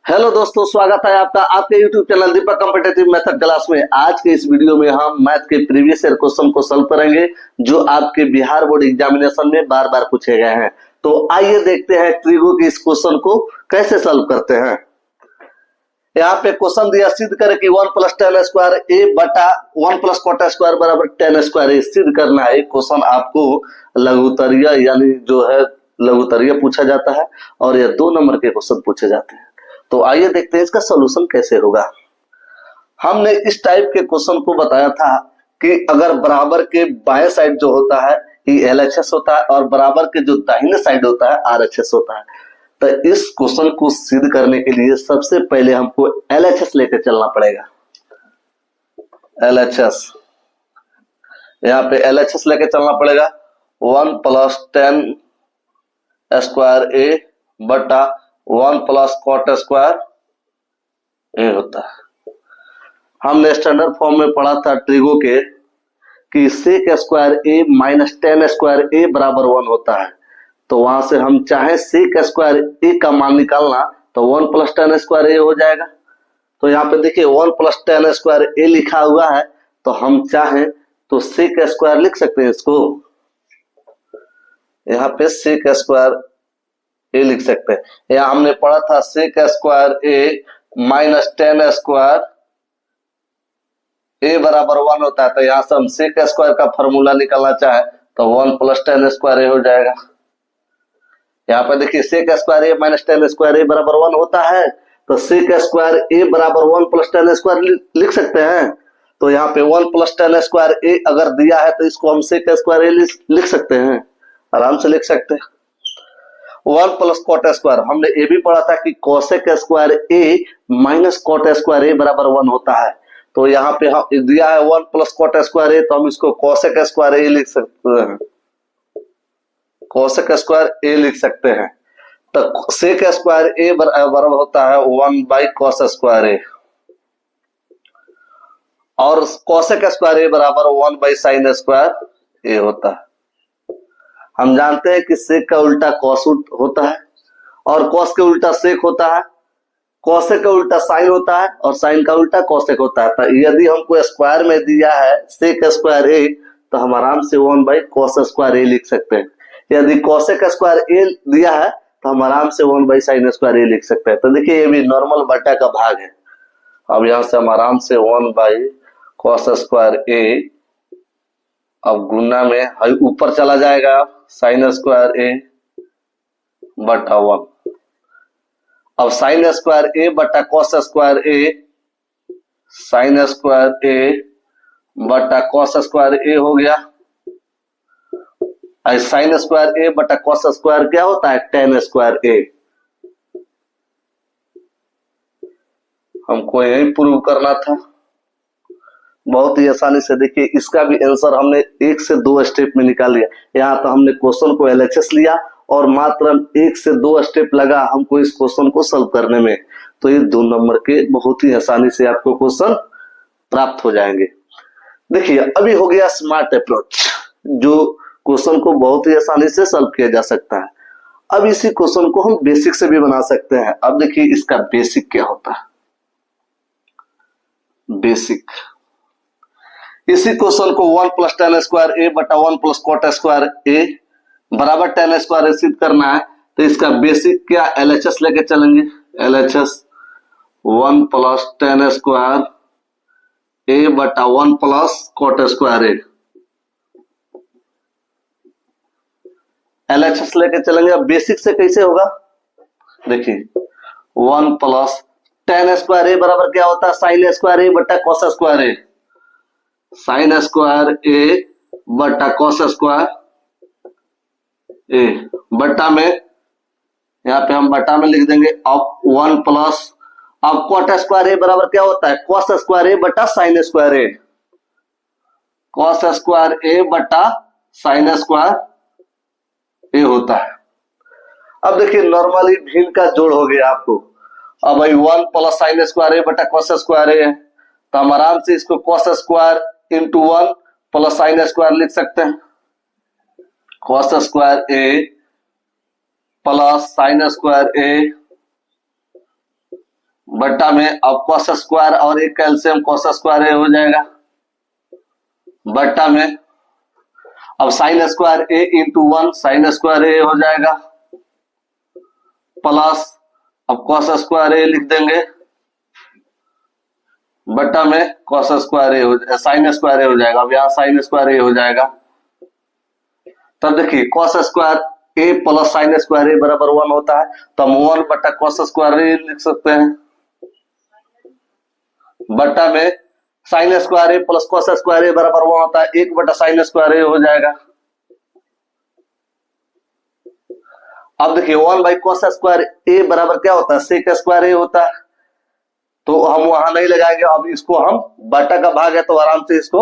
Hello दोस्तों, स्वागत है आपका आपके YouTube चैनल दीपक कॉम्पिटिटिव मेथड क्लास में। आज के इस वीडियो में हम मैथ के प्रीवियस ईयर क्वेश्चन को सॉल्व करेंगे जो आपके बिहार बोर्ड एग्जामिनेशन में बार बार पूछे गए हैं। तो आइए देखते हैं ट्रिगो के इस क्वेश्चन को कैसे सॉल्व करते हैं। यहाँ पे क्वेश्चन दिया, सिद्ध करें कि 1 + tan स्क्वायर ए बटा 1 + cot स्क्वायर बराबर tan स्क्वायर ए। सिद्ध करना है। क्वेश्चन आपको लघुत्तरीय यानी जो है लघुत्तरीय पूछा जाता है और यह 2 नंबर के क्वेश्चन पूछे जाते हैं। तो आइए देखते हैं इसका सॉल्यूशन कैसे होगा। हमने इस टाइप के क्वेश्चन को बताया था कि अगर बराबर के बाएं साइड जो होता है ये LHS होता है और बराबर के जो दाहिने साइड होता है RHS होता है। तो इस क्वेश्चन को सिद्ध करने के लिए सबसे पहले हमको LHS लेकर चलना पड़ेगा। LHS यहाँ पे LHS लेकर चलना पड़ेगा। 1 + tan स्क्वायर ए बटा 1 + cot स्क्वायर ए होता है। हमने स्टैंडर्ड फॉर्म में पढ़ा था ट्रिगो के कि sec स्क्वायर ए माइनस tan स्क्वायर ए बराबर 1 होता है। तो वहां से हम चाहे sec स्क्वायर ए का मान निकालना तो 1 + tan स्क्वायर ए हो जाएगा। तो यहाँ पे देखिए 1 + tan स्क्वायर ए लिखा हुआ है, तो हम चाहें तो sec स्क्वायर लिख सकते हैं। इसको यहाँ पे sec स्क्वायर ए लिख सकते हैं। यहाँ हमने पढ़ा था sec स्क्वायर ए माइनस tan स्क्वायर ए बराबर 1 होता है। तो यहाँ से हम sec स्क्वायर का फॉर्मूला निकालना चाहे तो 1 + tan स्क्वायर ए हो जाएगा। यहाँ पर देखिए sec स्क्वायर ए माइनस tan स्क्वायर ए बराबर 1 होता है, तो sec स्क्वायर ए बराबर 1 + tan स्क्वायर लिख सकते हैं। तो यहाँ पे 1 + tan स्क्वायर ए अगर दिया है तो इसको हम sec स्क्वायर ए लिख सकते हैं, आराम से लिख सकते हैं। 1 + cot स्क्वायर हमने ये भी पढ़ा था कि cosec स्क्वायर ए माइनस cot स्क्वायर ए बराबर 1 होता है। तो यहाँ पे हम दिया है 1 + cot स्क्वायर ए, तो हम इसको cosec स्क्वायर ए लिख सकते हैं। cosec स्क्वायर ए लिख सकते हैं। तो sec स्क्वायर ए बराबर होता है 1/cos स्क्वायर ए और cosec स्क्वायर ए बराबर 1/sin स्क्वायर ए होता है। हम जानते हैं कि sec का उल्टा cos होता है और cos के उल्टा sec होता है, cosec का उल्टा sin होता है और sin का उल्टा cosec होता है। तो यदि हमको स्क्वायर में दिया है sec स्क्वायर ए तो हम आराम से 1/cos स्क्वायर ए लिख सकते हैं। यदि cosec स्क्वायर ए दिया है तो हम आराम से 1/sin स्क्वायर ए लिख सकते हैं। तो देखिए ये भी नॉर्मल बटा का भाग है। अब यहां से हम आराम से 1/cos स्क्वायर ए अब गुना में ऊपर चला जाएगा sin स्क्वायर ए बटा 1। अब sin स्क्वायर ए बटा cos स्क्वायर ए, sin स्क्वायर ए बटा cos स्क्वायर ए हो गया। sin स्क्वायर ए बटा cos स्क्वायर क्या होता है? tan स्क्वायर ए। हमको यही प्रूव करना था, बहुत ही आसानी से। देखिए इसका भी आंसर हमने 1 से 2 स्टेप में निकाल लिया। यहाँ तो हमने क्वेश्चन को LHS लिया और मात्र 1 से 2 स्टेप लगा हमको इस क्वेश्चन को सॉल्व करने में। तो ये 2 नंबर के बहुत ही आसानी से आपको क्वेश्चन प्राप्त हो जाएंगे। देखिए अभी हो गया स्मार्ट अप्रोच, जो क्वेश्चन को बहुत ही आसानी से सॉल्व किया जा सकता है। अब इसी क्वेश्चन को हम बेसिक से भी बना सकते हैं। अब देखिए इसका बेसिक क्या होता है। बेसिक इसी क्वेश्चन को 1 + tan स्क्वायर ए बटा 1 + cot स्क्वायर ए बराबर tan स्क्वायर ए सिद्ध करना है। तो इसका बेसिक क्या LHS लेके चलेंगे। LHS 1 + tan स्क्वायर ए बटा 1 + cot स्क्वायर ए। LHS लेके चलेंगे। अब बेसिक से कैसे होगा देखिए 1 + tan स्क्वायर ए बराबर क्या होता है? sin स्क्वायर ए बटा cos स्क्वायर ए। sin स्क्वायर ए बटा cos स्क्वायर ए बटा में, यहाँ पे हम बटा में लिख देंगे अब 1 + अब cot स्क्वायर ए बराबर क्या होता है? cos स्क्वायर ए बटा sin स्क्वायर ए। cos स्क्वायर ए बटा sin स्क्वायर ए होता है। अब देखिए नॉर्मली भिन्न का जोड़ हो गया आपको। अब भाई 1 + sin स्क्वायर ए बटा cos स्क्वायर ए है, तो हम आराम से इसको cos square into 1 + sin square लिख सकते हैं। cos स्क्वायर ए प्लस sin स्क्वायर ए बट्टा में अब कॉस स्क्वायर और एक कैल्शियम कॉस स्क्वायर ए हो जाएगा, बट्टा में अब साइन स्क्वायर ए इंटू 1 साइन स्क्वायर ए हो जाएगा, प्लस अब कॉस स्क्वायर ए लिख देंगे, बट्टा में कॉस स्क्वायर ए हो साइन स्क्वायर ए हो जाएगा। अब यहाँ साइन स्क्वायर ए हो जाएगा। तब देखिए कॉस स्क्वायर ए प्लस साइन स्क्वायर ए बराबर 1 होता है, तो हम 1 बट्टा कॉस स्क्वायर ए लिख सकते हैं, बट्टा में साइन स्क्वायर ए प्लस कॉस स्क्वायर ए बराबर 1 होता है, 1 बटा साइन स्क्वायर ए हो जाएगा। अब देखिए 1 बाई कॉस स्क्वायर ए बराबर क्या होता है, सेक स्क्वायर ए होता है, तो हम वहां नहीं लगाएंगे। अब इसको हम बट्टा का भाग है तो आराम से इसको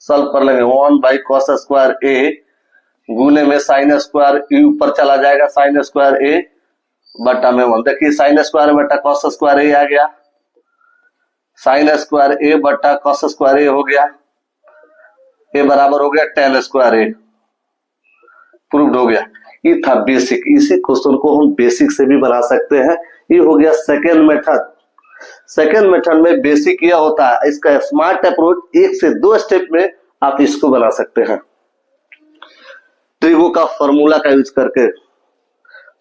सॉल्व कर लेंगे। 1 बाई कॉस स्क्वायर ए गुने में साइन स्क्वायर ए ऊपर चला जाएगा, साइन स्क्वायर ए बट्टा में 1। देखिए साइन स्क्वायर बट्टा कॉस स्क्वायर ए आ गया, साइन स्क्वायर ए बट्टा कॉस स्क्वायर ए हो गया, ए बराबर हो गया tan स्क्वायर ए, प्रूव्ड हो गया। ये था बेसिक। इसी क्वेश्चन को हम बेसिक से भी बना सकते हैं। ये हो गया सेकेंड मेथड। सेकेंड मेथड में बेसिक यह होता है, इसका स्मार्ट अप्रोच 1 से 2 स्टेप में आप इसको बना सकते हैं ट्रिगो का फॉर्मूला का यूज करके।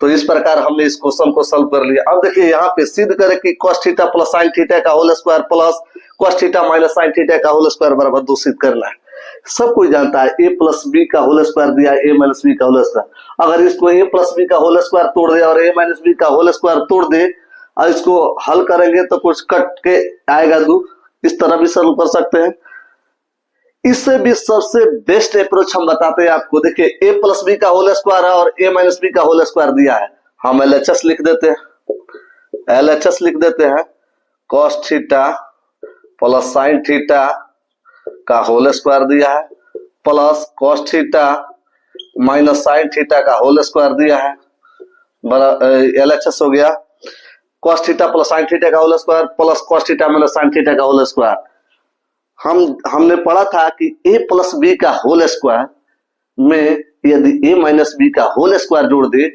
तो इस प्रकार हमने इस क्वेश्चन को सॉल्व कर लिया। अब देखिए यहाँ पे सिद्ध करें कि cos theta plus sine theta का whole square plus cos theta minus sine theta का होल स्क्वायर बराबर 2 सिद्ध करना है। सब कोई जानता है a प्लस बी का होल स्क्वायर दिया है, a माइनस बी का होल स्क्वायर। अगर इसको a प्लस बी का होल स्क्वायर तोड़ दे और a माइनस बी का होल स्क्वायर तोड़ दे और इसको हल करेंगे तो कुछ कट के आएगा 2, इस तरह भी सॉल्व कर सकते हैं। इससे भी सबसे बेस्ट अप्रोच हम बताते हैं आपको। देखिए a प्लस बी का होल स्क्वायर है और a माइनस बी का होल स्क्वायर दिया है, हम LHS लिख देते हैं, LHS लिख देते हैं cos theta plus sine theta का होल स्क्वायर दिया है plus cos theta minus sine theta का होल स्क्वायर दिया है, LHS हो गया cos theta plus sine theta का whole square plus cos theta minus sine theta का होल स्क्वायर। हमने पढ़ा था कि a प्लस बी का होल स्क्वायर में यदि a माइनस बी का होल स्क्वायर जोड़ दे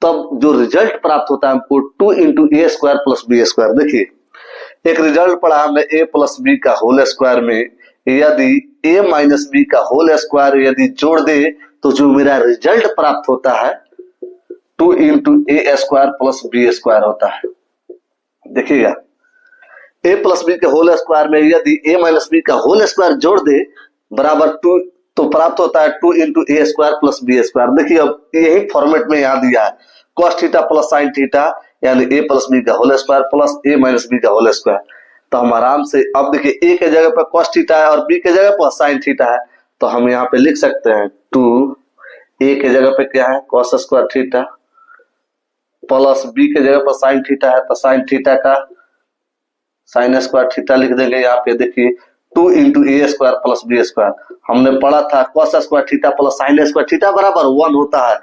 तब जो रिजल्ट प्राप्त होता है हमको 2 into A square plus B square. देखिए एक रिजल्ट पढ़ा हमने a प्लस बी का होल स्क्वायर में यदि a माइनस बी का होल स्क्वायर यदि जोड़ दे तो जो मेरा रिजल्ट प्राप्त होता है 2 into A square plus B square होता है। देखिएगा a प्लस बी के होल स्क्वायर में यदि a माइनस बी का होल स्क्वायर जोड़ दे बराबर 2 तो प्राप्त होता है 2 into A square plus B square. देखिए अब यही फॉर्मेट में यहाँ दिया है cos theta plus sine theta यानी a प्लस बी का whole square plus a minus B का होल स्क्वायर। तो हम आराम से अब देखिए a के जगह पर cos थीटा है और b के जगह पर साइन थीटा है, तो हम यहाँ पे लिख सकते हैं 2 a के जगह पे क्या है cos square theta plus b के जगह पर साइन थीटा है, तो साइन थीटा का साइन स्क्वायर थीटा लिख देंगे। यहाँ पे देखिए 2 into A square plus B square. हमने पढ़ा था cos square theta plus sign square theta बराबर 1 होता है,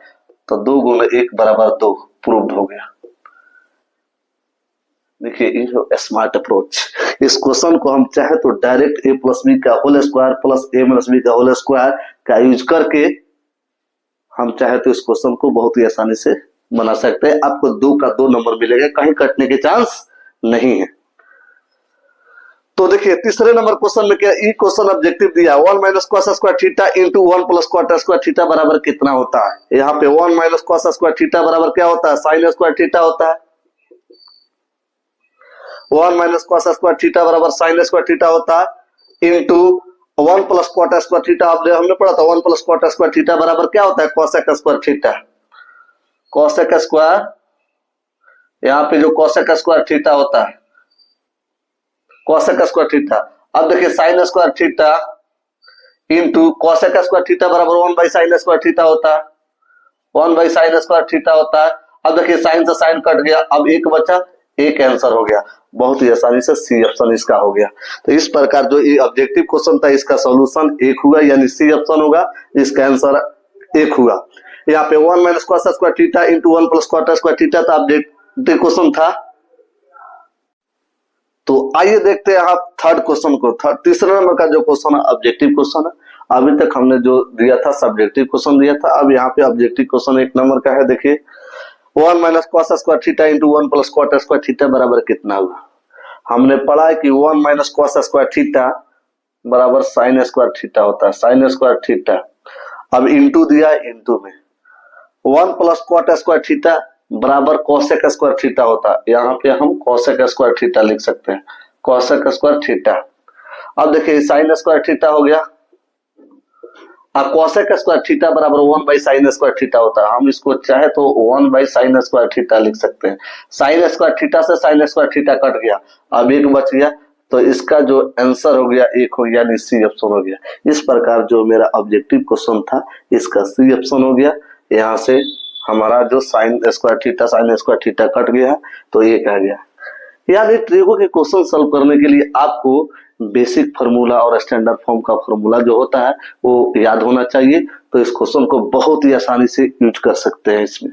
तो 2 गुणे 1 बराबर 2 प्रूव्ड हो गया। देखिए ये स्मार्ट अप्रोच। इस क्वेश्चन को हम चाहे तो डायरेक्ट a प्लस बी का whole square plus a minus B का होल स्क्वायर का यूज करके हम चाहे तो इस क्वेश्चन को बहुत ही आसानी से बना सकते हैं। आपको 2 का 2 नंबर मिलेगा, कहीं कटने के चांस नहीं है। तो देखिए तीसरे नंबर क्वेश्चन में क्या ई क्वेश्चन ऑब्जेक्टिव दिया है 1 minus cos square theta into 1 plus cot square theta बराबर कितना होता है। यहाँ पे 1 माइनस कॉस स्क्वायर थीटा बराबर क्या होता है साइन स्क्वायर थीटा होता है। 1 माइनस कॉस स्क्वायर थीटा बराबर साइन स्क्वायर थीटा होता है into 1 plus cot square theta. हमने पढ़ा था 1 प्लस कॉट स्क्वायर थीटा बराबर क्या होता है cosec square theta. Cosec square यहाँ पे जो कॉसेक स्क्वायर थीटा होता है कॉसेक स्क्वायर थीटा। अब देखिए sign square theta into cosec square theta बराबर 1 बाई साइन स्क्वायर थीटा होता है, 1 बाई साइन स्क्वायर थीटा होता है। अब देखिए साइन से साइन कट गया, अब एक बचा, एक आंसर हो गया। बहुत ही आसानी से सी ऑप्शन इसका हो गया। तो इस प्रकार जो ये ऑब्जेक्टिव क्वेश्चन था इसका सॉल्यूशन 1 हुआ, यानी सी ऑप्शन होगा, इसका आंसर 1 हुआ। यहाँ पे 1 minus cos square theta into 1 plus cot square theta था ऑब्जेक्टिव क्वेश्चन था। तो आइए देखते हैं आप थर्ड क्वेश्चन को। तीसरे नंबर का जो क्वेश्चन है ऑब्जेक्टिव क्वेश्चन है। अभी तक हमने जो दिया था सब्जेक्टिव क्वेश्चन दिया था, अब यहाँ पे ऑब्जेक्टिव क्वेश्चन 1 नंबर का है। देखिए 1 minus cos square theta into 1 plus cot square theta बराबर कितना होगा? हमने पढ़ा है कि 1 माइनस कॉस स्क्वायर थीटा बराबर साइन स्क्वायर थीटा होता है, साइन स्क्वायर थीटा। अब इंटू दिया, इंटू में 1 प्लस कॉट स्क्वायर थीटा बराबर कोसेक स्क्वायर थीटा होता है। यहाँ पे हम कोसेक स्क्वायर थीटा लिख सकते हैं, कोसेक स्क्वायर थीटा। अब देखिए साइन स्क्वायर थीटा हो गया, अब कोसेक स्क्वायर थीटा बराबर 1 बाई साइन स्क्वायर थीटा होता है। हम इसको चाहे तो 1 बाई साइन स्क्वायर थीटा लिख सकते हैं। साइन स्क्वायर थीटा से साइन स्क्वायर थीटा कट गया, अब एक बच गया, तो इसका जो आंसर हो गया एक हो गया, यानी सी ऑप्शन हो गया। इस प्रकार जो मेरा ऑब्जेक्टिव क्वेश्चन था इसका सी ऑप्शन हो गया। यहाँ से हमारा जो sign square theta sine square theta cut गया तो एक आ गया। यानी ट्रिगो के क्वेश्चन सॉल्व करने के लिए आपको बेसिक फार्मूला और स्टैंडर्ड फॉर्म का फार्मूला जो होता है वो याद होना चाहिए, तो इस क्वेश्चन को बहुत ही आसानी से यूज कर सकते हैं इसमें।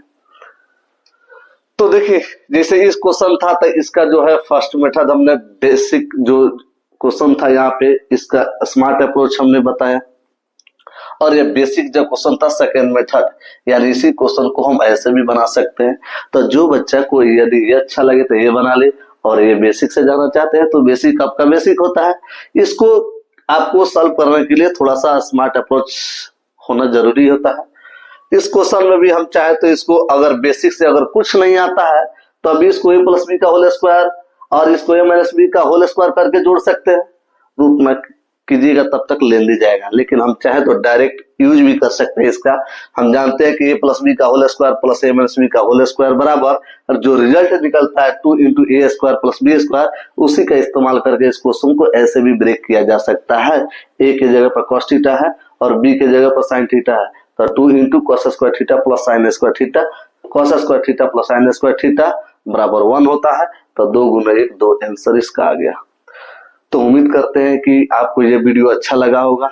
तो देखिए जैसे इस क्वेश्चन था तो इसका जो है फर्स्ट मेथड हमने बेसिक जो क्वेश्चन था यहाँ पे इसका स्मार्ट अप्रोच हमने बताया, और ये बेसिक जो क्वेश्चन था सेकेंड मेथड, यानी इसी क्वेश्चन को हम ऐसे भी बना सकते हैं। तो जो बच्चा को यदि ये अच्छा लगे तो ये बना ले, और ये बेसिक से जाना चाहते हैं तो बेसिक आपका बेसिक होता है। इसको आपको सॉल्व करने के लिए थोड़ा सा स्मार्ट अप्रोच होना जरूरी होता है। इस क्वेश्चन में भी हम चाहे तो इसको अगर बेसिक से अगर कुछ नहीं आता है तो अभी इसको a प्लस बी का होल स्क्वायर और इसको a माइनस बी का होल स्क्वायर करके जोड़ सकते हैं, रूप में कीजिएगा तब तक लेंदी जाएगा। लेकिन हम चाहे तो डायरेक्ट यूज भी कर सकते हैं इसका। हम जानते हैं कि a प्लस बी का whole square plus a minus B का होल स्क्वायर बराबर, और जो रिजल्ट निकलता है 2 into A square plus B square, उसी का इस्तेमाल करके इस क्वेश्चन को ऐसे भी ब्रेक किया जा सकता है। a की जगह पर cos थीटा है और b की जगह पर sin थीटा है, तो 2 into cos square theta plus sin square theta, cos square theta plus sin square theta बराबर 1 होता है। तो 2 गुना 1 2 आंसर इसका आ गया। तो उम्मीद करते हैं कि आपको यह वीडियो अच्छा लगा होगा।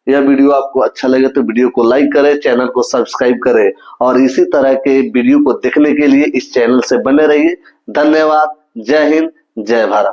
यह वीडियो आपको अच्छा लगे तो वीडियो को लाइक करें, चैनल को सब्सक्राइब करें, और इसी तरह के वीडियो को देखने के लिए इस चैनल से बने रहिए। धन्यवाद। जय हिंद, जय भारत।